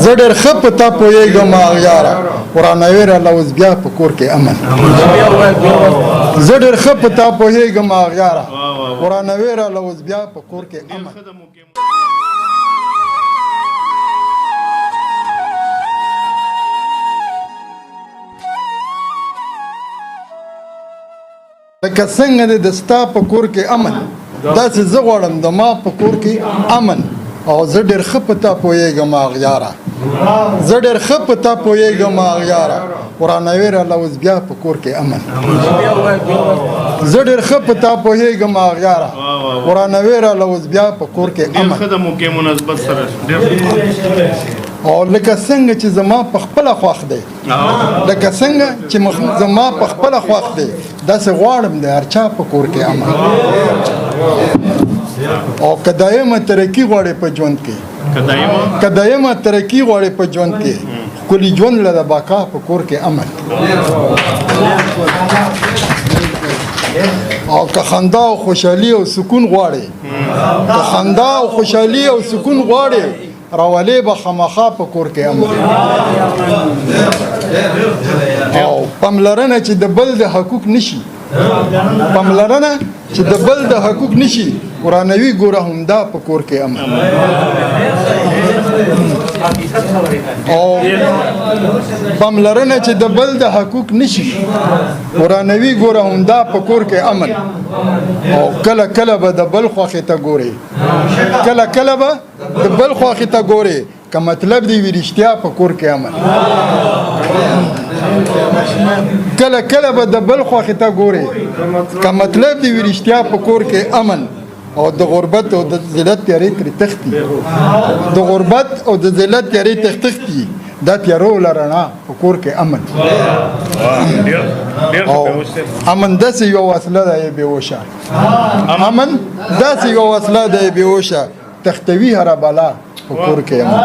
زه ډېر ښه په تا پوهېږم اغیاره ورانه ویره اوس بیا په کور کې امن زه ډېر ښه په تا پوهېږم اغیاره ورانه ویره اوس بیا په کور کې امن لکه څنګه دې د ستا په کور کې امن داسې زه غواړم د ما په کور کې امن او زه ډېر ښه په تا پوهېږم اغیاره زه ډېر ښه په تا پوهېږم اغیاره ورانه ویره اوس بیا په کور کې امن زه ډېر ښه په تا پوهېږم اغیاره ورانه ویره اوس بیا په کور کې امن او لکه څنګه چې زما په خپله خوښ دی لکه څنګه چې زما په خپله خوښ دی داسې غواړم د هر چا په کور کې امن او که دایمه ترقي غواړې په ژوند کې که دایمه ترقي غواړې په ژوند کې ښکلي ژوند له د بقا په کور کې امن او که خندا او خوشحالي او سکون غواړې که خندا او خوشحالي او سکون غواړې راولې به خامخا په کور کې امن او پاملرنه چې د بل د حقوق نشي پاملرنه چې د بل د حقوق نشي ورانوي ګوره همدا په کور کې امن او پاملرنه چې د بل د حقوق نشي ورانوي ګوره همدا په کور کې امن او کله کله به د بل خواخې ته ګورې کله کله به د بل خواخې ته ګورې که مطلب دی وي رښتیا په کور کې امن کله کله به د بل خواخې ته ګورې که مطلب دی وي رښتیا په کور کې امن او د غربت او د ذلت تیارې ترې تښتي د غربت او د ذلت تیارې تښتي دا تیارو له رڼا په کور کې امن او امن داسې یوه وسله ده یې بېهوشه امن داسې یوه وسله ده یې بېهوشه تختوي هره بلا په کور کې امن